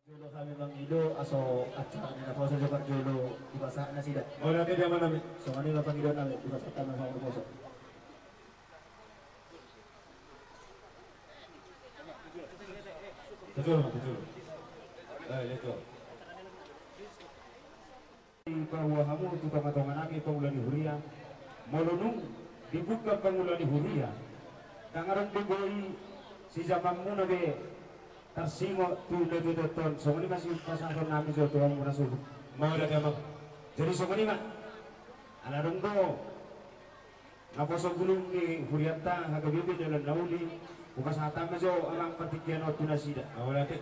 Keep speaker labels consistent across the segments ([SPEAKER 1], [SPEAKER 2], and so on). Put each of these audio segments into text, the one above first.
[SPEAKER 1] Jolo kami mangido aso acara na po sa Japan Jolo ibasa na sila.
[SPEAKER 2] Oh, nanti dia mana namin?
[SPEAKER 1] So kanila pangido namin ibasa tanong sa mga poso.
[SPEAKER 2] Betul, betul. Itu. Bahwa kamu itu tama-tama nami pangulan ni Huria. Molonung dibuka pangulan ni Huria. Tangaran diboy si zaman muna be tarsimo tulo ton. So ini masih pasangan namin sa tuwang muna subo. Mawala ka mag. Jadi so ini mah. Alarong do. Naposong gulong ni Hurianta hagabibi dalam nauli. Bukas hata majo alang patikyan o tunasida. Mawala ka.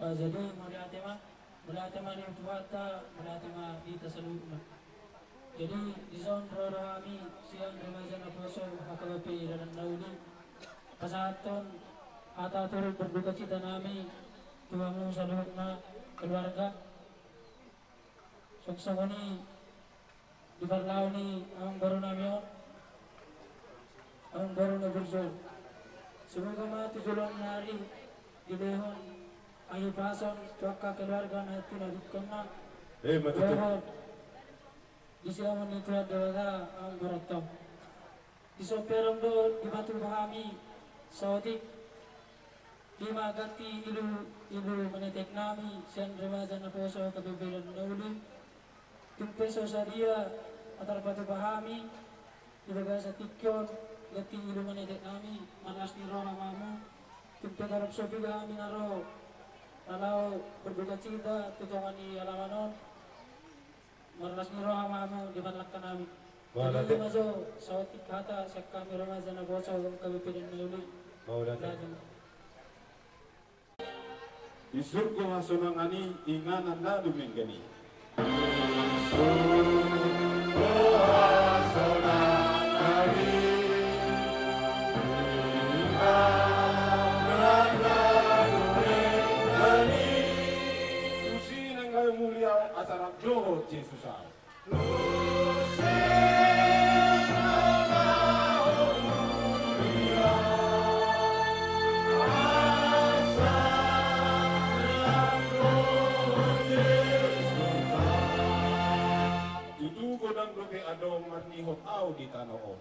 [SPEAKER 3] Jadi mula tema ni tuwata mula tema dita sa luma. Jadi di zon rami siang remaja na poso hakabapi dan nauli. Pasaton ata turut berduka cita nami tuamu sa luhut na keluarga. Suksa ko ni di Barlao ni ang baru nami ang baru na burso. Semoga matujulong nari di lehon ayo pasang tuaka keluarga na tinadukkan na.
[SPEAKER 2] Matutup.
[SPEAKER 3] Di sila itu adalah ang beratong. Di soperong doon di batu kami Saudi. Di magati ilu menetek nami siang remaja na poso kabibilan na uli. Tumpeso sa dia atar batu kami ilaga sa tikyon gati ilu menetek nami manas ni roh mamu. Tumpe karap sobi kami naro. Kalau berduka cita tutungan di alamanon maras ni roh mamu di panlakkan kami. Jadi masuk Saudi kata sak kami remaja na poso kabibilan na uli.
[SPEAKER 2] Isur ko nga sunangani inganan na duminggani. Tusin ang kayo mulia atarang Diyos Jesus. Godang lupi adong marnihot au di tanoon.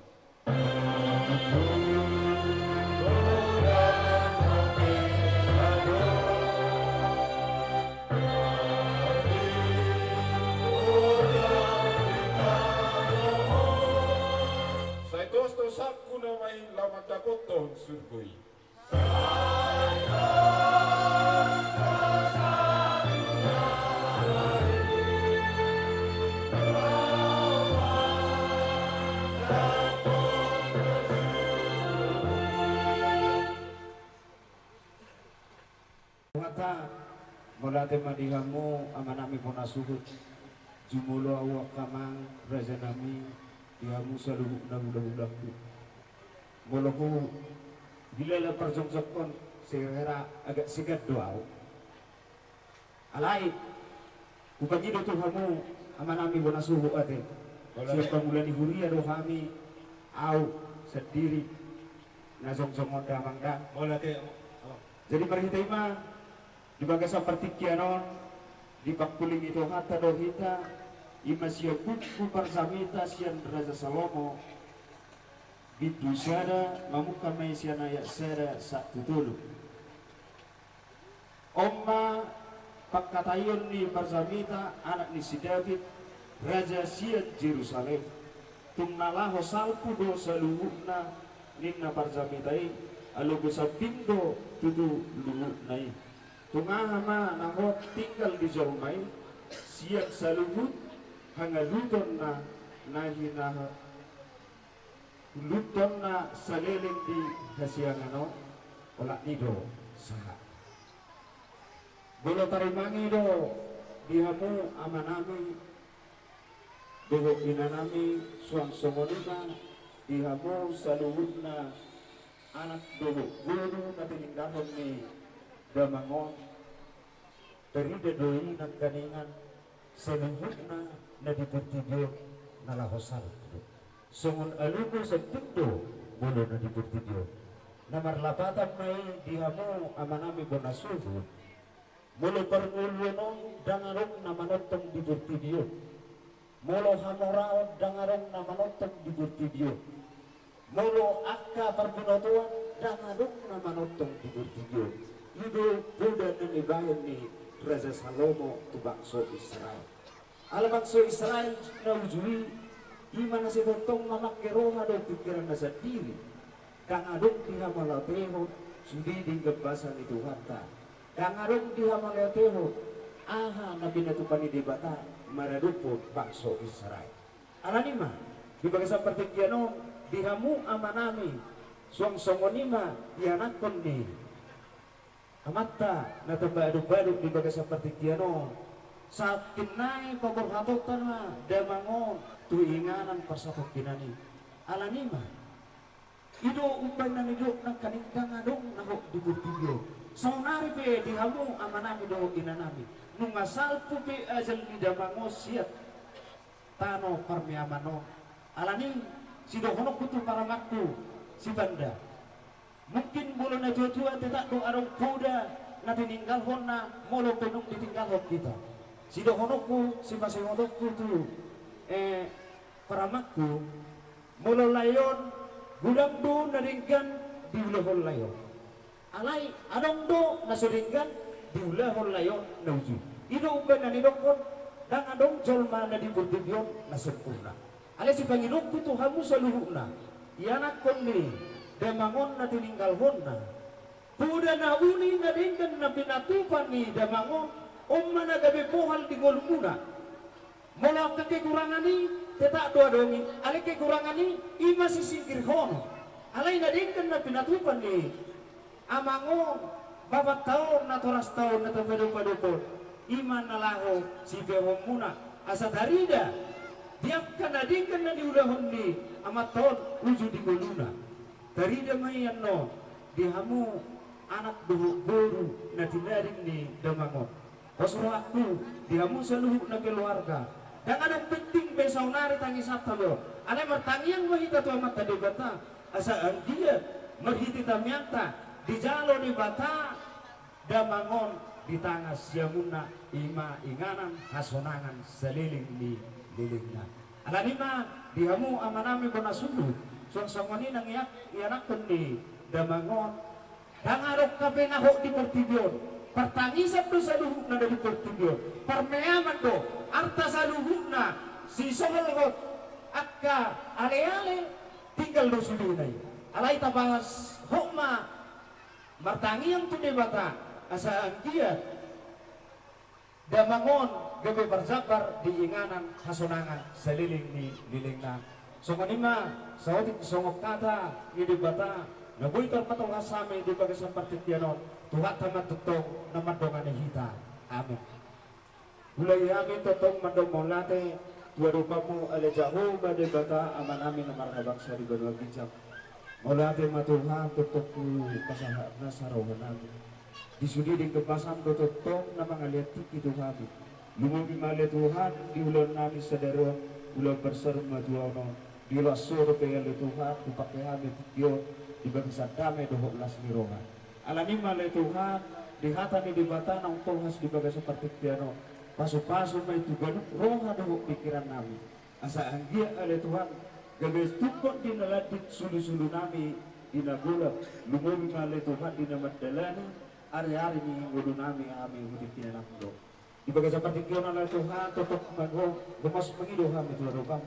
[SPEAKER 2] potong surgoi. Mata mulate madihamu amanami puna suhut jumulo awak kamang raja nami dihamu selalu ulang-ulang mulaku bila la perjong-jongkon segera agak sigat doa alai bukan jido tu hamu amanami puna suhut ate siapa mulai huria do kami au sendiri nazong-zong onda mangda mulate jadi perhitema di bagai seperti kianon di pakuling itu hatta dohita imasya kutku parsamita sian raja Salomo bitu syara mamuka maisiana ya syara satu dulu omma pakatayon ni parsamita anak ni si David raja sian Jerusalem tumnalaho salpu do saluhuna ninna parsamitai alugo sa pindo tutu luhunai tungahama nahot tinggal di Jolmai siap saluhut hangaluton na nahinaha luton na saliling di hasiangano olak nido saha bolo tarimangi do dihamu amanami doho inanami suang songonina dihamu saluhutna anak doho guru na tininggalon ni damangon dari doi nang kaningan seluhutna na dipertidio nalahosal sungun alugo sa pindo bolo na dipertidio na marlapatan may dihamu amanami bonasuhud molo parngulunong dangarong na manotong dipertidio molo hamoraon dangarong na manotong dipertidio molo akka parbunotuan dangarong na manotong dipertidio Ido budan dan ibayan ni Raja Salomo tu bangsa Israel. Ala bangsa Israel na ujui iman na si totong manak keroha do pikiran na sa diri. Kang adong diha malateho sudi di gebasan itu hanta. Kang adong diha malateho aha na binatupan ni dibata maradupod bangsa Israel. Ala nima di bagai seperti kiano dihamu amanami suang songonima yanakon ni amata na tabaduk-baduk di bagai seperti kiano saat kinai paborhatotan na damangon tuinganan pasatok kinani alanima ido upay na nidok ng kanindang adong nahok di burtibyo saunari pe dihamu amanami do inanami nung asal po pe ajal di damango siat tano parmiamano alani si dohonok kutu para maktu si banda mungkin bolo na tua tetak do arong kuda na tininggal hon na molo penung ditinggal hon kita si dohonokku si pasingodokku tu paramakku molo layon gudang do naringgan di ulahon layon alay adong do nasuringgan di ulahon layon na uju ido uban na nidokon dan adong jolma na di burdibyon na sempurna alay si Panginoon tu hamu sa luhuna ianak kon ni damangon na tininggal honna puda na uni na ringgan na pinatupan ni damangon umma na gabi pohal di golmuna mula kekurangan ni tetak doa dongi alay kekurangan ni ima sisingkir hono alay na ringgan na pinatupan ni amangon babat tahun na toras tahun na tapadupadupon iman na laho si behom muna asa darida diapkan na ringgan na diulahon ni amat tahun uju di goluna dari damayan no dihamu anak doho guru na tinaring ni damangon pasuro aku dihamu seluruh na keluarga dan ada penting besau nari tangi sabta lo ada mertangiang mahita tu amat tadi bata asa dia merhiti tamyanta di jalo di bata damangon di tangan siamuna ima inganan hasonangan seliling di lilingna ada lima dihamu amanami kona sulu suang-suangani nang ianakon ni damangon dangarok kape nahok di pertibyon pertangisan do sa luhuk na di pertibyon permeaman do arta sa luhuk na si soholgot akka ale-ale tinggal do sudunay alai tabas hukma martangi yang tude bata asa angkiat damangon gabe berzabar di inganan hasonangan seliling ni lilingna songonima saotik songok kata di bata nabuy terpatong asame di bagai seperti tianon Tuhan tamat tutong nama dongane hita amin mulai amin tutong mandong molate tua rupamu ale jauh badai bata aman amin amar bangsa di benua bijak molate ma Tuhan tutokku pasahat nasarohan amin disudi di kepasan tutong nama ngaliat tiki Tuhan lumumi male Tuhan di ulan nami sadaron ulan berserma tuono di lasur peyale Tuhan dipakai amin tio di bangsa damai dohok las mirohan alami male Tuhan di hata ni di bata nang tolhas di bagai seperti piano pasu-pasu may tuganuk roha dohok pikiran nami asa anggia ale Tuhan gabes tukot di naladit sulu-sulu nami di nagulap lumumi male Tuhan di namadalani ari-ari ni wudu nami amin hudip kinanakdo di bagai seperti piano ale Tuhan totok magong gumas mengido kami Tuhan rupang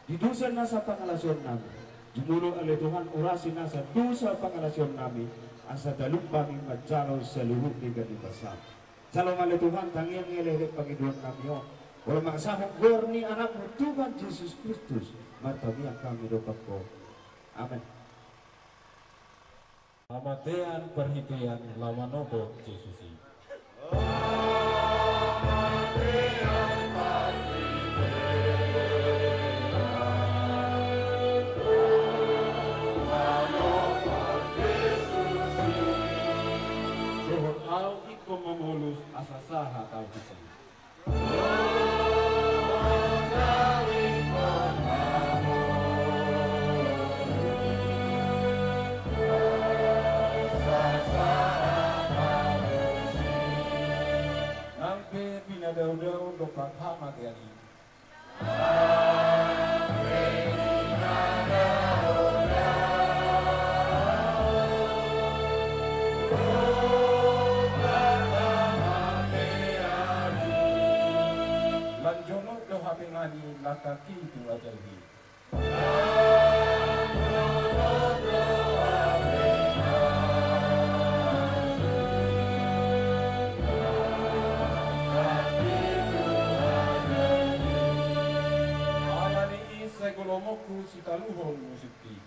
[SPEAKER 2] di dosa nasa pangalason nami jumulu ale Tuhan orasi nasa dosa pangalason nami asa daluk kami majalaw sa luhut di ganibasam calong ale Tuhan tangiang ngelele Panginoon kami o wala makasahong gorni anakmu Tuhan Yesus Kristus martamiang kami dopak ko amen
[SPEAKER 4] Amatean perhitian lamanobo Yesusi memulus asasaha tau bisa nampe pinadaw-daw dokang hamat yani ngani lakaki itu ajalhi alani isay golomoku sitaluhon musikti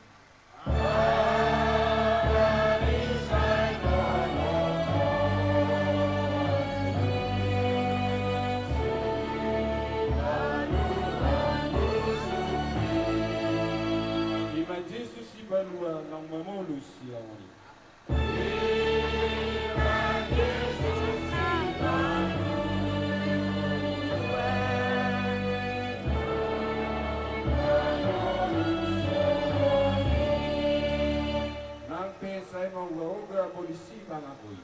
[SPEAKER 4] Jesus si balua ng mamulus siya ngani. Nang pesay mawauga polisi mangakoy.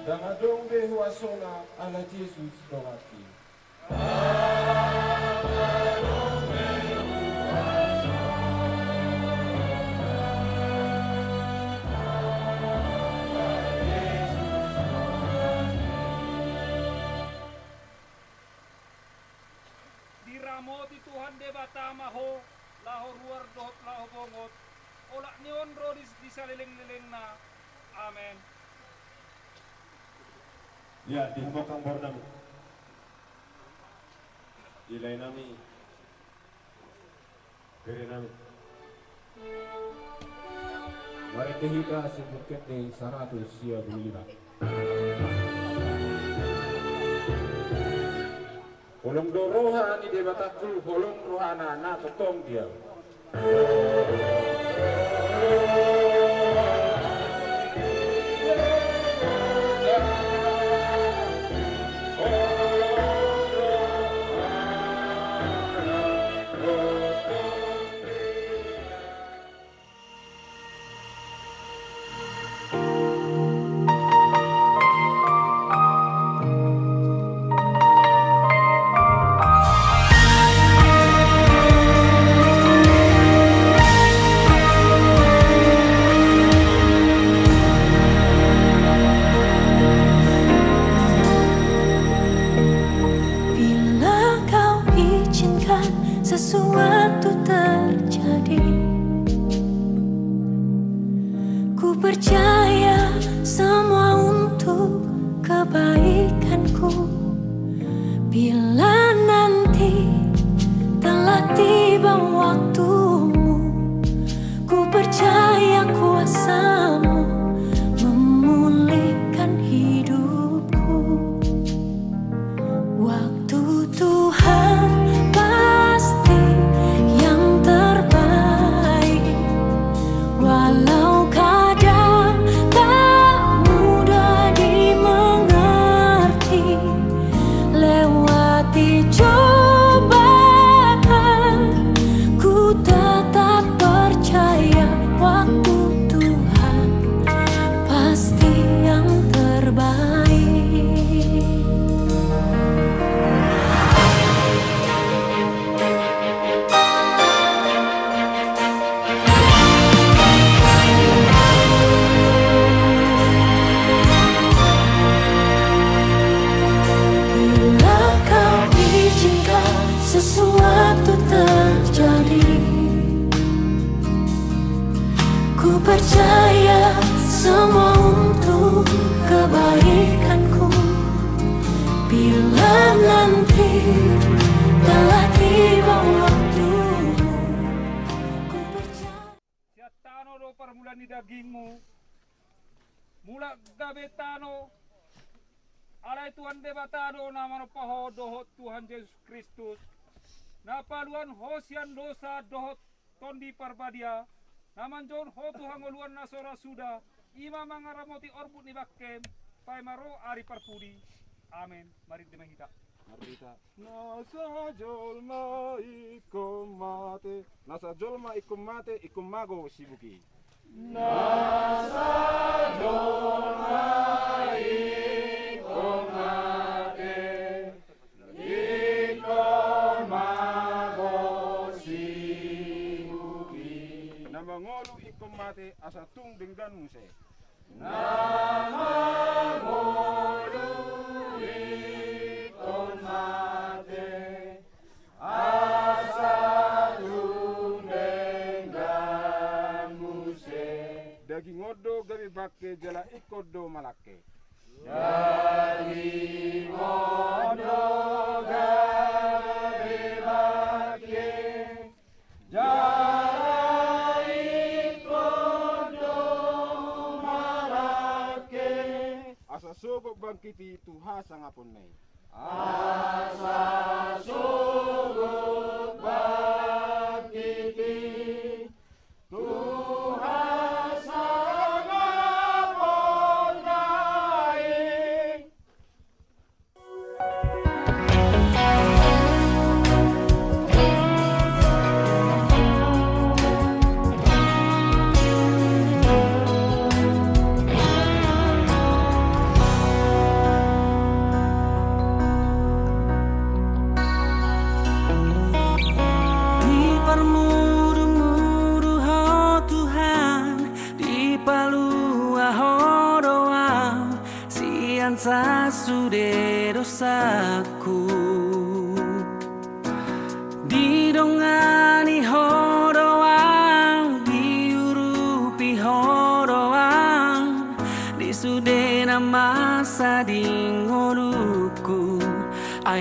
[SPEAKER 4] Damadong behuasona ala Jesus dawati.
[SPEAKER 5] Diramo di Tuhan debata maho laho ruar dohot laho bongot olak nion rodis di saliling-liling na amen.
[SPEAKER 2] Ya, di hambokang bordam ilay nami kiri nami
[SPEAKER 4] Mari dihika si bukit ni 125 Holong doroha ni debataku holong rohana na totong dia
[SPEAKER 6] sesuatu terjadi. Ku percaya semua untuk kebaikanku. Bila nanti telah tiba waktumu, ku percaya kuasamu memulihkan hidupku. Waktu Tuhan pasti yang terbaik, walau kadang tak mudah dimengerti. Lewati cobaan, ku tetap percaya waktu Tuhan pasti yang terbaik. Bila kau izinkan sesuatu terjadi, ku percaya semua untuk kebaikanku. Bila nanti telah tiba waktumu, ku percaya.
[SPEAKER 5] Siatano do permulaan di dagingmu, mulak gabetano, alai Tuhan debatado nama paho dohot Tuhan Yesus Kristus, napaluan hosian dosa dohot tondi parbadia, naman John ho Tuhan ngoluan nasora sudah, ima mangaramoti orbut ni bakkem, pai maro ari parpudi, amin. Mari dimahita.
[SPEAKER 4] Nasa jolma ikum mate ikum mago sibuki. Nama ngolu ikum mate asa tung dengan muse. Daging odo gabi bakke jala ikodo malake. Daging odo gabi bakke jala ikodo malake. Asa sogo bangkiti tuha sangapun nei. Asa sogo bangkiti tuha
[SPEAKER 7] sasude dosaku didongani horoang diurupi horoang disude nama sading horupku ai